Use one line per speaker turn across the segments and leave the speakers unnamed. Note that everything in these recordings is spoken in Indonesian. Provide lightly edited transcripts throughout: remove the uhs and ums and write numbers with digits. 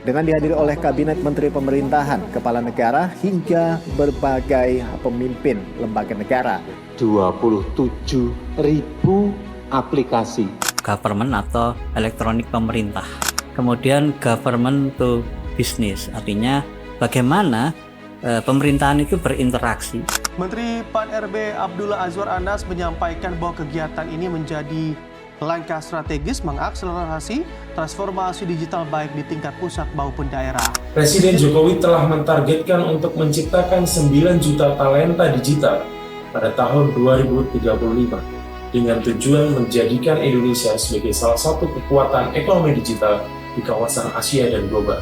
dengan dihadiri oleh kabinet menteri pemerintahan, kepala negara, hingga berbagai pemimpin lembaga negara.
27.000 aplikasi.
Government atau elektronik pemerintah. Kemudian government to business, artinya bagaimana pemerintahan itu berinteraksi.
Menteri Pan-RB Abdullah Azwar Anas menyampaikan bahwa kegiatan ini menjadi langkah strategis mengakselerasi transformasi digital baik di tingkat pusat maupun daerah.
Presiden Jokowi telah mentargetkan untuk menciptakan 9 juta talenta digital pada tahun 2035 dengan tujuan menjadikan Indonesia sebagai salah satu kekuatan ekonomi digital di kawasan Asia dan global.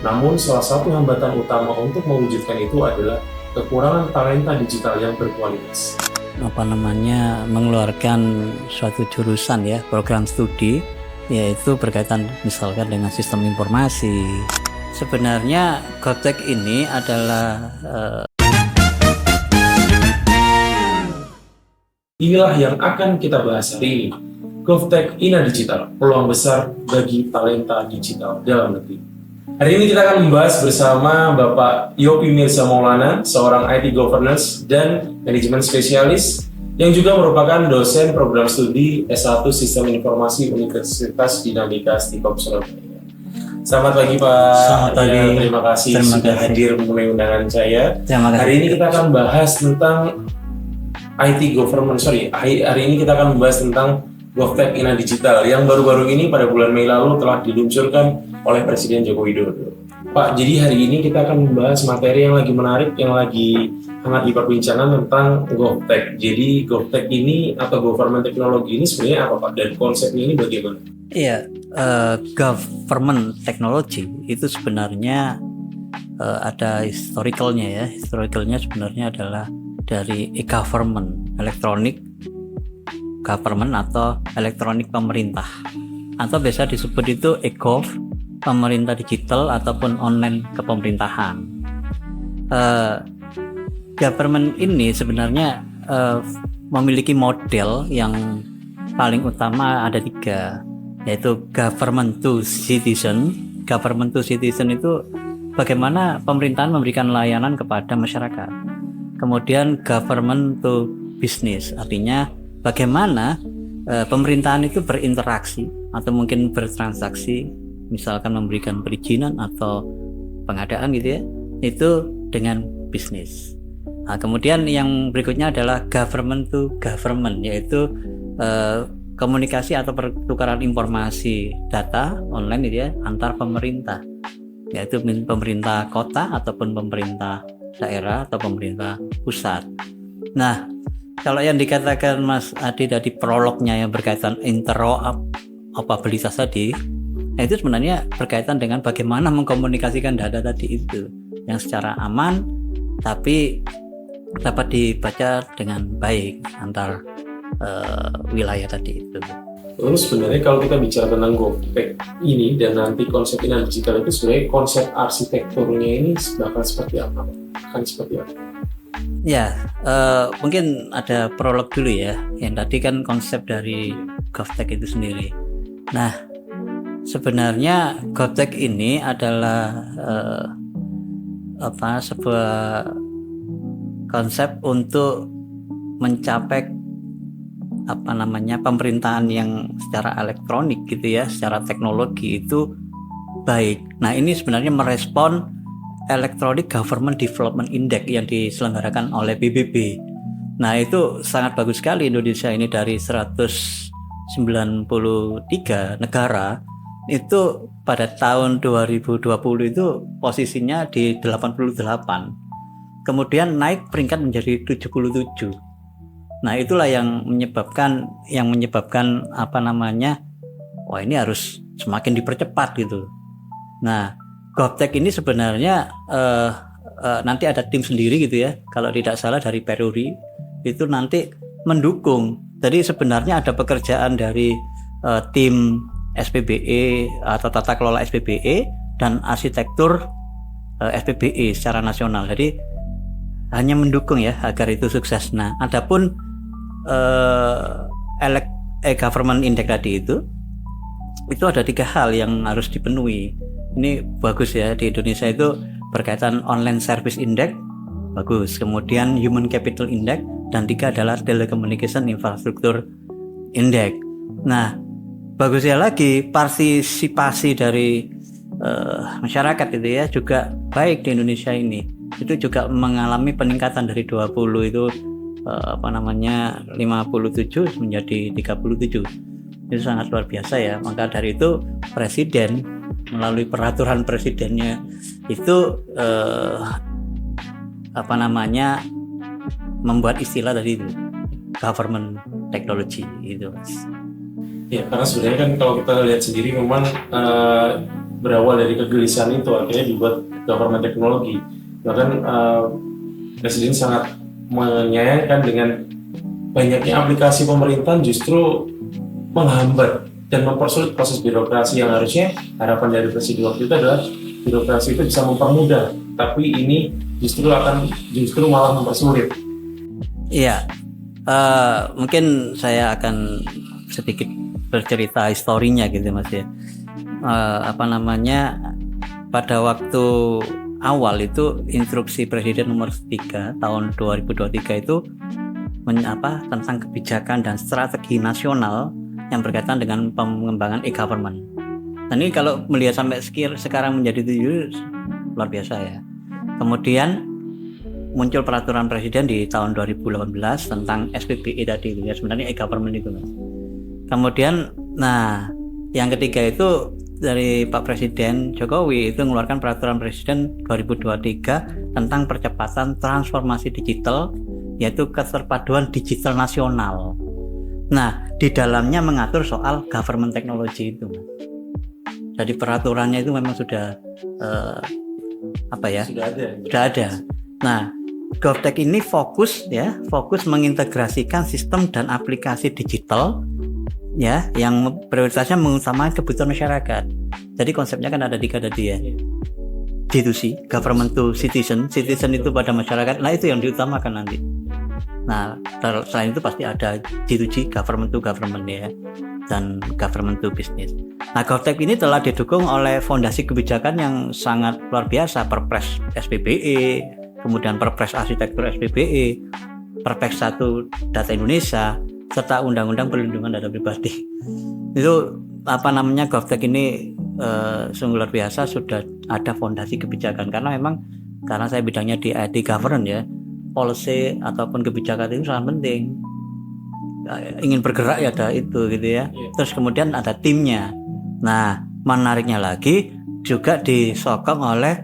Namun salah satu hambatan utama untuk mewujudkan itu adalah kekurangan talenta digital yang berkualitas.
Mengeluarkan suatu jurusan ya, program studi, yaitu berkaitan misalkan dengan sistem informasi. Sebenarnya GovTech ini adalah
Inilah yang akan kita bahas hari ini. GovTech Ina Digital, peluang besar bagi talenta digital dalam negeri. Hari ini kita akan membahas bersama Bapak Yopi Mirza Maulana, seorang IT Governance dan Manajemen Spesialis yang juga merupakan dosen program studi S1 Sistem Informasi Universitas Dinamika Stikop Surabaya. Selamat pagi Pak.
Selamat pagi.
Terima kasih sudah hadir memenuhi undangan saya. Hari ini kita akan bahas tentang hari ini kita akan membahas tentang GovTech Ina Digital yang baru-baru ini pada bulan Mei lalu telah diluncurkan oleh Presiden Joko Widodo. Pak, jadi hari ini kita akan membahas materi yang lagi menarik, yang lagi hangat diperbincangkan tentang GovTech. Jadi GovTech ini atau Government Technology ini sebenarnya apa Pak? Dan konsepnya ini bagaimana?
Iya, government technology itu sebenarnya ada historicalnya ya. Historicalnya sebenarnya adalah dari e-government, elektronik government atau elektronik pemerintah, atau biasa disebut itu e-gov, pemerintah digital ataupun online kepemerintahan. Government ini sebenarnya memiliki model yang paling utama ada 3, yaitu government to citizen. Government to citizen itu bagaimana pemerintahan memberikan layanan kepada masyarakat. Kemudian government to business, artinya bagaimana pemerintahan itu berinteraksi atau mungkin bertransaksi, misalkan memberikan perizinan atau pengadaan gitu ya, itu dengan bisnis. Nah, kemudian yang berikutnya adalah government to government, yaitu komunikasi atau pertukaran informasi data online gitu ya, antar pemerintah, yaitu pemerintah kota ataupun pemerintah daerah atau pemerintah pusat. Nah, kalau yang dikatakan Mas Adi tadi prolognya yang berkaitan interoperabilitas tadi, itu sebenarnya berkaitan dengan bagaimana mengkomunikasikan data tadi itu yang secara aman tapi dapat dibaca dengan baik antar wilayah tadi itu.
Lalu sebenarnya kalau kita bicara tentang GovTech ini dan nanti konsep Ina Digital itu sebenarnya konsep arsitekturnya ini bakal seperti apa? Akan seperti apa?
Ya, mungkin ada prolog dulu ya. Yang tadi kan konsep dari GovTech itu sendiri. Nah, sebenarnya GovTech ini adalah sebuah konsep untuk mencapai pemerintahan yang secara elektronik gitu ya, secara teknologi itu baik. Nah, ini sebenarnya merespon Electronic Government Development Index yang diselenggarakan oleh PBB. Nah, itu sangat bagus sekali. Indonesia ini dari 193 negara itu pada tahun 2020 itu posisinya di 88. Kemudian naik peringkat menjadi 77. Nah, itulah yang menyebabkan wah ini harus semakin dipercepat gitu. Nah, GovTech ini sebenarnya nanti ada tim sendiri gitu ya, kalau tidak salah dari Peruri itu nanti mendukung. Jadi sebenarnya ada pekerjaan dari tim SPBE atau tata kelola SPBE dan arsitektur SPBE secara nasional. Jadi hanya mendukung ya agar itu sukses. Nah, adapun government index tadi itu ada 3 hal yang harus dipenuhi. Ini bagus ya, di Indonesia itu berkaitan online service index bagus, kemudian human capital index, dan 3 adalah telecommunication infrastructure index. Nah, bagusnya lagi partisipasi dari masyarakat itu ya juga baik di Indonesia ini. Itu juga mengalami peningkatan dari 20 itu 57 menjadi 37. Itu sangat luar biasa ya. Maka dari itu presiden melalui peraturan presidennya itu membuat istilah tadi itu government technology itu, Mas.
Ya, karena sebenarnya kan kalau kita lihat sendiri memang berawal dari kegelisahan itu akhirnya dibuat government teknologi. Bahkan presiden sangat menyayangkan dengan banyaknya aplikasi pemerintahan justru menghambat dan mempersulit proses birokrasi yang harusnya harapan dari presiden waktu itu adalah birokrasi itu bisa mempermudah, tapi ini justru malah mempersulit.
Iya, mungkin saya akan sedikit bercerita historinya gitu Mas ya. Pada waktu awal itu instruksi Presiden nomor 3 tahun 2023 itu tentang kebijakan dan strategi nasional yang berkaitan dengan pengembangan e-government. Nah, ini kalau melihat sampai sekarang menjadi 7 luar biasa ya. Kemudian muncul peraturan presiden di tahun 2018 tentang SPBE tadi ya, sebenarnya e-government itu Mas. Kemudian yang ketiga itu dari Pak Presiden Jokowi itu mengeluarkan peraturan presiden 2023 tentang percepatan transformasi digital, yaitu keterpaduan digital nasional. Nah, di dalamnya mengatur soal government technology itu Mas. Jadi peraturannya itu memang sudah sudah ada. Nah, GovTech ini fokus mengintegrasikan sistem dan aplikasi digital ya, yang prioritasnya mengutamakan kebutuhan masyarakat. Jadi konsepnya kan ada 3 tadi ya. G2C, government to citizen itu pada masyarakat. Nah, itu yang diutamakan nanti. Nah, selain itu pasti ada G2G, government to government ya, dan government to business. Nah, GovTech ini telah didukung oleh fondasi kebijakan yang sangat luar biasa, Perpres SPBE, kemudian Perpres Arsitektur SPBE, Perpres 1 Data Indonesia, serta Undang-Undang Perlindungan Data Pribadi. Itu GovTech ini sungguh luar biasa, sudah ada fondasi kebijakan karena saya bidangnya di IT governance ya, policy ataupun kebijakan itu sangat penting. Ingin bergerak ya ada itu gitu ya. Terus kemudian ada timnya. Nah, menariknya lagi juga disokong oleh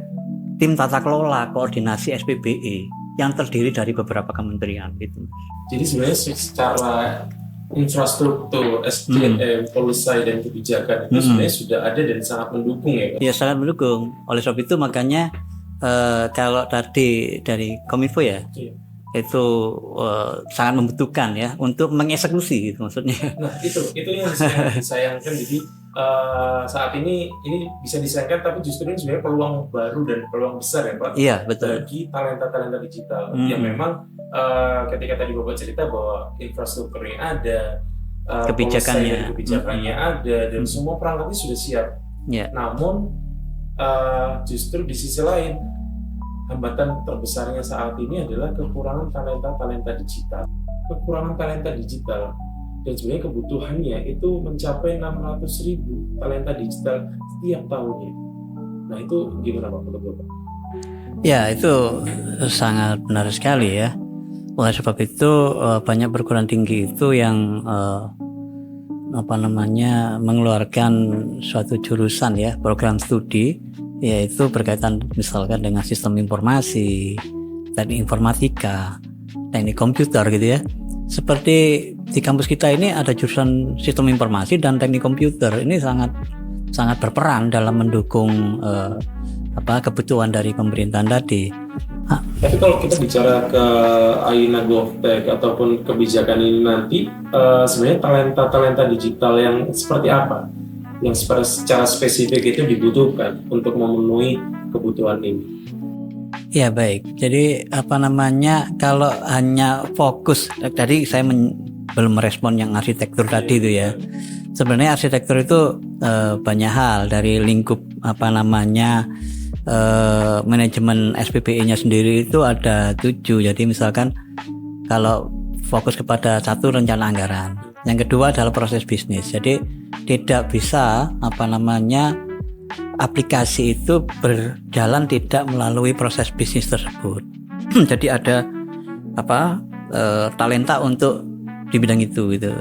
tim tata kelola koordinasi SPBE yang terdiri dari beberapa kementerian gitu.
Jadi sebenarnya secara infrastruktur, SDM, policy dan kebijakan itu sebenarnya sudah ada dan sangat mendukung ya.
Ya, sangat mendukung. Oleh sebab itu makanya kalau tadi dari Kominfo ya, itu sangat membutuhkan ya untuk mengeksekusi gitu maksudnya.
Nah, itu yang disayangkan. Jadi saat ini bisa disayangkan, tapi justru ini sebenarnya peluang baru dan peluang besar ya Pak.
Iya, betul.
Bagi talenta digital yang memang ketika tadi Bapak cerita bahwa infrastrukturnya ada, kebijakannya ada, dan semua perangkatnya sudah siap.
Yeah.
Namun justru di sisi lain hambatan terbesarnya saat ini adalah kekurangan talenta digital. Dan sebenarnya kebutuhannya itu mencapai 600.000 talenta digital setiap tahunnya. Nah, itu gimana Pak menurut Bapak?
Ya, itu sangat benar sekali ya. Oleh sebab itu banyak perguruan tinggi itu yang mengeluarkan suatu jurusan ya, program studi, yaitu berkaitan misalkan dengan sistem informasi, teknik informatika, teknik komputer gitu ya. Seperti di kampus kita ini ada jurusan sistem informasi dan teknik komputer. Ini sangat berperan dalam mendukung kebutuhan dari pemerintahan tadi.
Tapi kalau kita bicara ke Aina GovTech ataupun kebijakan ini nanti, sebenarnya talenta digital yang seperti apa yang secara spesifik itu dibutuhkan untuk memenuhi kebutuhan ini?
Ya, baik. Jadi kalau hanya fokus tadi saya belum merespon yang arsitektur tadi itu ya. sebenarnya arsitektur itu banyak hal, dari lingkup manajemen SPBE-nya sendiri itu ada 7. Jadi misalkan kalau fokus kepada satu, rencana anggaran. Yang kedua adalah proses bisnis. Jadi tidak bisa aplikasi itu berjalan tidak melalui proses bisnis tersebut. Jadi ada talenta untuk di bidang itu gitu.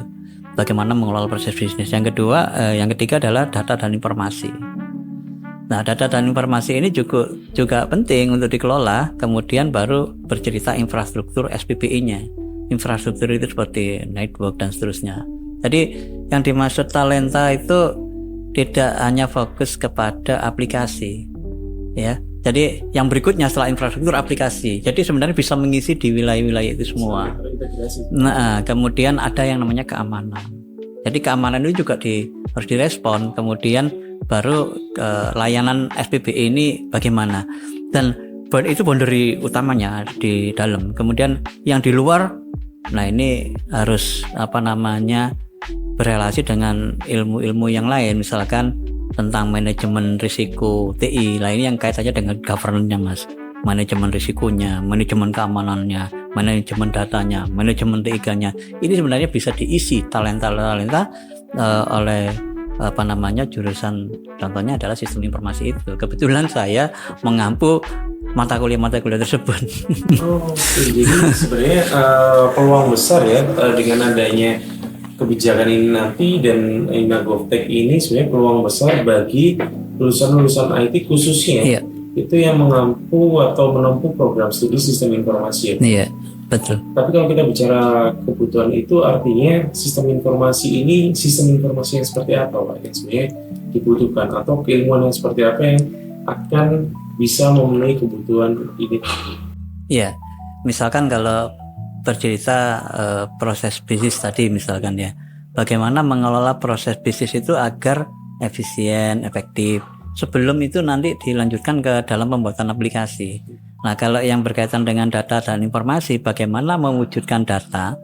Bagaimana mengelola proses bisnis. Yang ketiga adalah data dan informasi. Nah, data dan informasi ini juga penting untuk dikelola. Kemudian baru bercerita infrastruktur SPBE-nya. Infrastruktur itu seperti network dan seterusnya. Jadi yang dimaksud talenta itu tidak hanya fokus kepada aplikasi, ya. Jadi yang berikutnya setelah infrastruktur, aplikasi. Jadi sebenarnya bisa mengisi di wilayah-wilayah itu semua. Nah, kemudian ada yang namanya keamanan. Jadi keamanan itu juga harus direspon. Kemudian baru layanan SPBE ini bagaimana. Dan itu boundary utamanya di dalam. Kemudian yang di luar, nah ini harus berrelasi dengan ilmu-ilmu yang lain, misalkan tentang manajemen risiko TI. Nah ini yang kaitannya dengan governance-nya Mas. Manajemen risikonya, manajemen keamanannya, manajemen datanya, manajemen TIK-nya. Ini sebenarnya bisa diisi talenta-talenta oleh jurusan, contohnya adalah sistem informasi itu. Kebetulan saya mengampu mata kuliah tersebut.
Jadi sebenarnya peluang besar ya dengan adanya kebijakan ini nanti dan GovTech ini sebenarnya peluang besar bagi lulusan IT khususnya itu yang mengampu atau menempuh program studi sistem informasi.
Iya, betul.
Tapi kalau kita bicara kebutuhan itu artinya sistem informasi ini sistem informasi yang seperti apa Pak yang sebenarnya dibutuhkan, atau keilmuan yang seperti apa yang akan bisa memenuhi kebutuhan ini?
Iya, misalkan kalau bercerita proses bisnis tadi misalkan ya, bagaimana mengelola proses bisnis itu agar efisien, efektif. Sebelum itu nanti dilanjutkan ke dalam pembuatan aplikasi. Nah, kalau yang berkaitan dengan data dan informasi, bagaimana mewujudkan data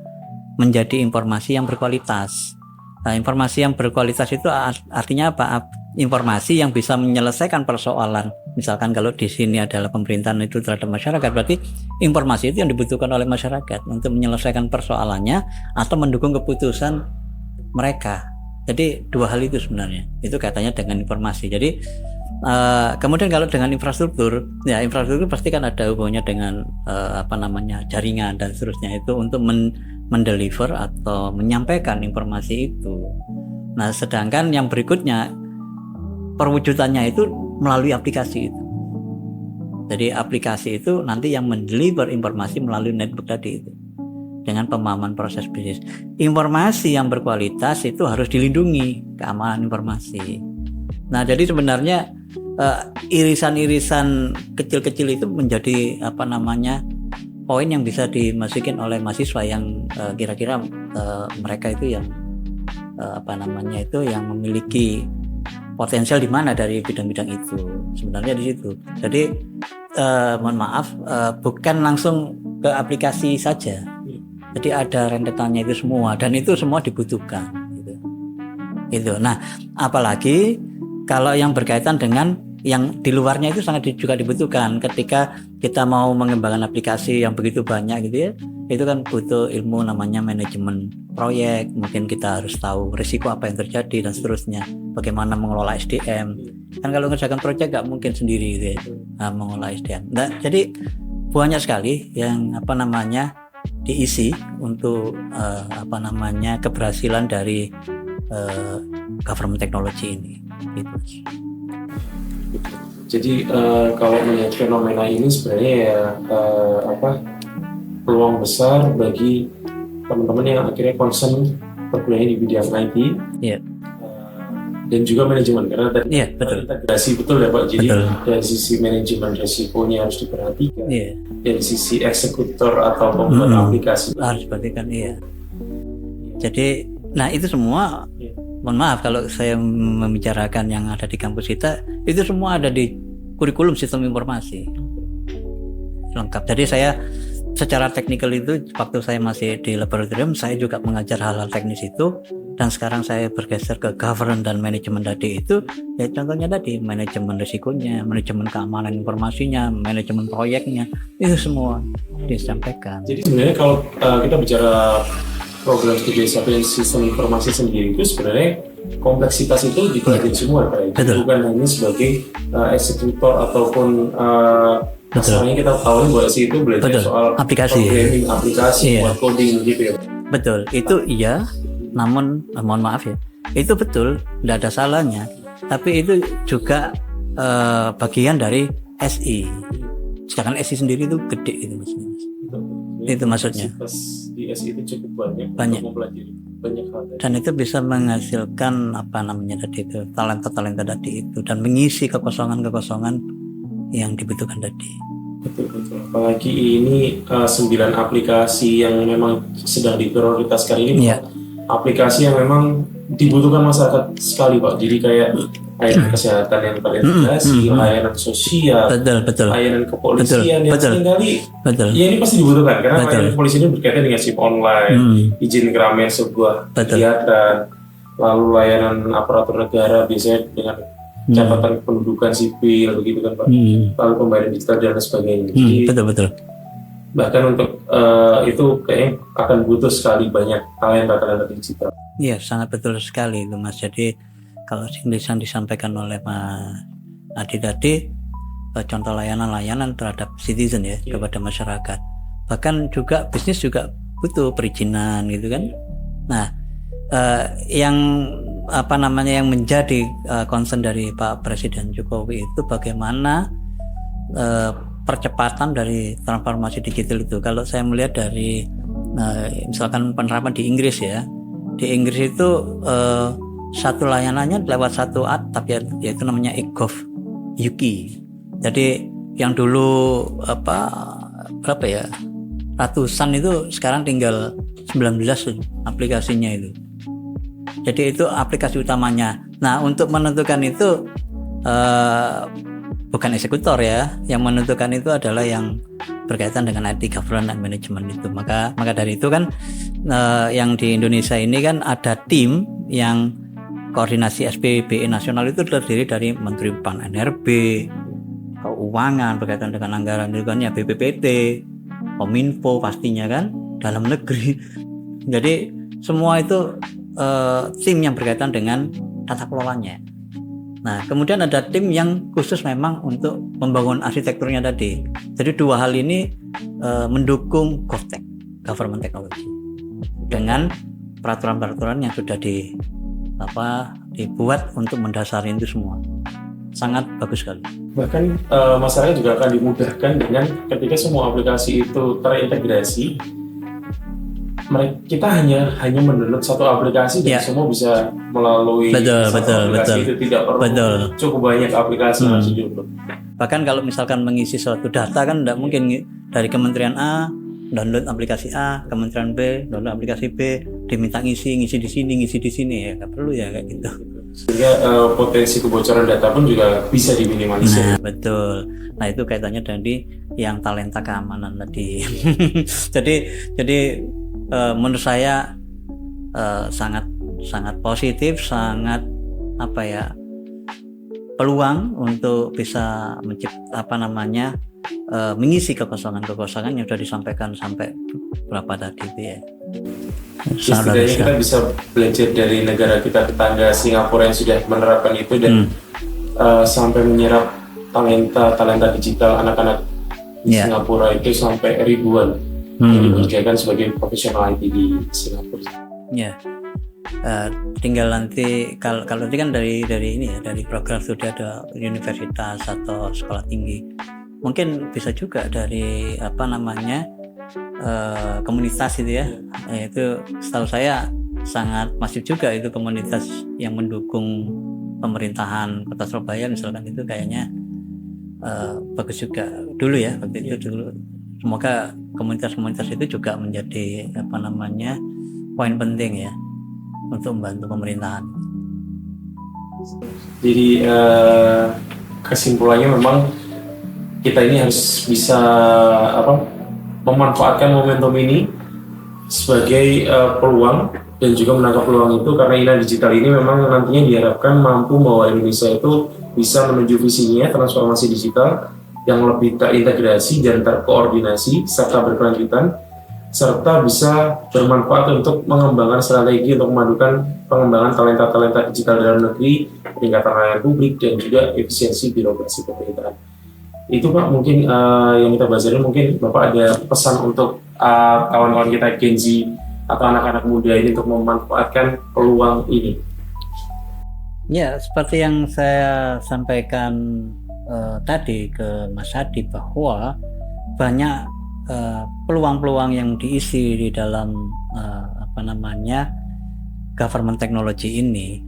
menjadi informasi yang berkualitas. Nah, informasi yang berkualitas itu artinya apa? Informasi yang bisa menyelesaikan persoalan. Misalkan kalau di sini adalah pemerintahan itu terhadap masyarakat, berarti informasi itu yang dibutuhkan oleh masyarakat untuk menyelesaikan persoalannya atau mendukung keputusan mereka. Jadi dua hal itu sebenarnya, itu kaitannya dengan informasi. Jadi kemudian kalau dengan infrastruktur, ya infrastruktur pasti kan ada hubungannya dengan jaringan dan seterusnya, itu untuk mendeliver atau menyampaikan informasi itu. Nah, sedangkan yang berikutnya perwujudannya itu melalui aplikasi itu. Jadi aplikasi itu nanti yang mendeliver informasi melalui network tadi itu, dengan pemahaman proses bisnis. Informasi yang berkualitas itu harus dilindungi, keamanan informasi. Nah, jadi sebenarnya irisan-irisan kecil-kecil itu menjadi poin yang bisa dimasukin oleh mahasiswa yang kira-kira mereka itu yang yang memiliki potensial di mana dari bidang-bidang itu. Sebenarnya di situ. Jadi mohon maaf, bukan langsung ke aplikasi saja. Jadi ada rentetannya itu semua, dan itu semua dibutuhkan gitu. Nah, apalagi kalau yang berkaitan dengan yang di luarnya itu sangat juga dibutuhkan. Ketika kita mau mengembangkan aplikasi yang begitu banyak gitu ya, itu kan butuh ilmu namanya manajemen proyek. Mungkin kita harus tahu risiko apa yang terjadi dan seterusnya. Bagaimana mengelola SDM. Kan kalau mengerjakan proyek nggak mungkin sendiri gitu ya, mengelola SDM. Nah, jadi banyak sekali yang diisi untuk keberhasilan dari government technology ini gitu.
Jadi kalau melihat fenomena ini sebenarnya ya peluang besar bagi teman-teman yang akhirnya concern berkuliah di bidang IT.
Yeah.
Dan juga manajemen, karena tadi integrasi betul ya Pak. Jadi dari sisi manajemen risikonya harus diperhatikan, dari sisi eksekutor atau pembuat aplikasi
harus diperhatikan. Iya. Jadi, nah itu semua, mohon maaf kalau saya membicarakan yang ada di kampus kita, itu semua ada di kurikulum sistem informasi lengkap. Jadi saya secara teknikal itu waktu saya masih di laboratorium saya juga mengajar hal-hal teknis itu, dan sekarang saya bergeser ke governance dan manajemen tadi itu ya, contohnya tadi manajemen risikonya, manajemen keamanan informasinya, manajemen proyeknya, itu semua disampaikan.
Jadi sebenarnya kalau kita bicara program studi S1 sistem informasi sendiri itu sebenarnya kompleksitas itu dipelajari semua Pak.
Betul.
Bukan hanya sebagai eksekutor ataupun masalahnya kita tahu bahwa si itu belajar
Betul.
soal
Aplikasi.
programming, aplikasi,
Iya.
buat coding gitu ya.
Betul, itu iya, namun mohon maaf ya, itu betul, tidak ada salahnya. Tapi itu juga bagian dari SI. Sedangkan SI sendiri itu gede gitu maksudnya. Itu maksudnya.
Kompleksitas di SI itu cukup banyak.
Banyak.
Untuk mempelajari banyak hal tadi.
Dan itu bisa menghasilkan apa namanya tadi itu, talenta-talenta tadi itu, dan mengisi kekosongan-kekosongan yang dibutuhkan tadi.
Betul. Apalagi ini 9 aplikasi yang memang sedang diprioritaskan ini.
Iya.
Aplikasi yang memang dibutuhkan masyarakat sekali Pak. Jadi kayak layanan kesehatan yang terintegrasi, layanan sosial,
Betul.
layanan kepolisian yang
Betul.
seringkali
Betul.
ya ini pasti dibutuhkan karena
Betul.
layanan kepolisian itu berkaitan dengan SIM online, izin keramaian sebuah
Betul.
kegiatan, lalu layanan aparatur negara biasanya dengan catatan kependudukan sipil begitu kan Pak, lalu pembayaran digital dan lain sebagainya. Jadi
Betul.
bahkan untuk itu kayaknya akan butuh sekali banyak talenta digital.
Iya, sangat betul sekali itu Mas. Jadi kalau yang disampaikan oleh Mas Adi tadi, contoh layanan-layanan terhadap citizen ya, kepada masyarakat. Bahkan juga bisnis juga butuh perizinan gitu kan. Nah, yang apa namanya yang menjadi concern dari Pak Presiden Jokowi itu bagaimana percepatan dari transformasi digital itu. Kalau saya melihat dari misalkan penerapan di Inggris ya, di Inggris itu satu layanannya lewat satu atap ya, yaitu namanya eGov.uk. Jadi yang dulu berapa ya, ratusan itu sekarang tinggal 19 aplikasinya itu. Jadi itu aplikasi utamanya. Nah, untuk menentukan itu bukan eksekutor ya, yang menentukan itu adalah yang berkaitan dengan IT governance and management itu. Maka dari itu kan yang di Indonesia ini kan ada tim yang koordinasi SPBE nasional itu terdiri dari Menteri PAN-NRB, Keuangan berkaitan dengan anggaran itu kan ya, BPPT, Kominfo pastinya kan, dalam negeri. Jadi semua itu tim yang berkaitan dengan tata kelolanya. Nah, kemudian ada tim yang khusus memang untuk membangun arsitekturnya tadi. Jadi dua hal ini mendukung GovTech, Government Technology, dengan peraturan-peraturan yang sudah dibuat untuk mendasari itu semua. Sangat bagus sekali.
Bahkan masyarakat juga akan dimudahkan dengan ketika semua aplikasi itu terintegrasi, kita hanya mendownload satu aplikasi dan semua bisa melalui aplikasi itu, tidak perlu cukup banyak aplikasi yang harus di-download.
Bahkan kalau misalkan mengisi suatu data kan tidak mungkin dari Kementerian A download aplikasi A, Kementerian B download aplikasi B, diminta ngisi di sini ya, nggak perlu ya kayak gitu.
Sehingga potensi kebocoran data pun juga bisa diminimalisir.
Nah, betul. Nah, itu kaitannya dari yang talenta keamanan tadi. jadi menurut saya sangat positif, sangat peluang untuk bisa mengisi kekosongan yang sudah disampaikan sampai berapa tadi itu ya.
Setidaknya kita bisa belajar dari negara kita tetangga Singapura yang sudah menerapkan itu dan sampai menyerap talenta digital anak-anak di Singapura itu sampai ribuan yang dikerjakan sebagai profesional IT di Singapura.
Ya, tinggal nanti kalau tadi kan dari ini ya, dari program studi ada universitas atau sekolah tinggi, mungkin bisa juga dari komunitas itu ya. Itu setahu saya sangat masif juga itu komunitas yang mendukung pemerintahan Kota Surabaya misalkan, itu kayaknya bagus juga dulu ya waktu itu dulu. Semoga komunitas-komunitas itu juga menjadi poin penting ya untuk membantu pemerintahan.
Jadi kesimpulannya memang kita ini harus bisa memanfaatkan momentum ini sebagai peluang dan juga menangkap peluang itu, karena INA Digital ini memang nantinya diharapkan mampu membawa Indonesia itu bisa menuju visinya transformasi digital yang lebih terintegrasi dan terkoordinasi serta berkelanjutan, serta bisa bermanfaat untuk mengembangkan strategi untuk memadukan pengembangan talenta-talenta digital dalam negeri, peningkatan layanan publik, dan juga efisiensi birokrasi pemerintahan. Itu Pak mungkin yang kita bahas ini. Mungkin Bapak ada pesan untuk kawan-kawan kita Gen Z atau anak-anak muda ini untuk memanfaatkan peluang ini.
Ya, seperti yang saya sampaikan tadi ke Mas Hadi, bahwa banyak peluang-peluang yang diisi di dalam government technology ini,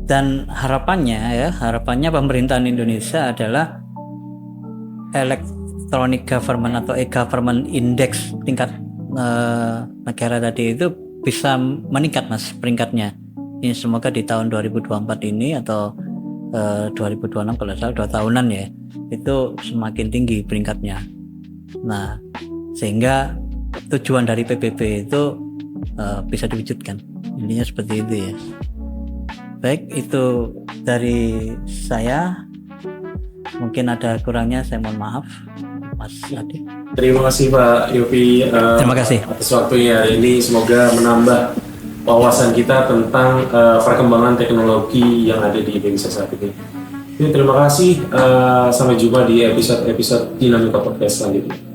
dan harapannya pemerintahan Indonesia adalah electronic government atau e-government index tingkat negara tadi itu bisa meningkat Mas peringkatnya. Ini semoga di tahun 2024 ini atau 2026 kalau salah 2 tahunan ya, itu semakin tinggi peringkatnya. Nah, sehingga tujuan dari PBB itu bisa diwujudkan. Intinya seperti itu ya. Baik, itu dari saya. Mungkin ada kurangnya, saya mohon maaf Mas Hadi.
Terima kasih Pak Yopi
Terima kasih
atas waktunya hari ini. Semoga menambah wawasan kita tentang perkembangan teknologi yang ada di Indonesia saat ini. Terima kasih. Sampai jumpa di episode Dinamika Podcast selanjutnya.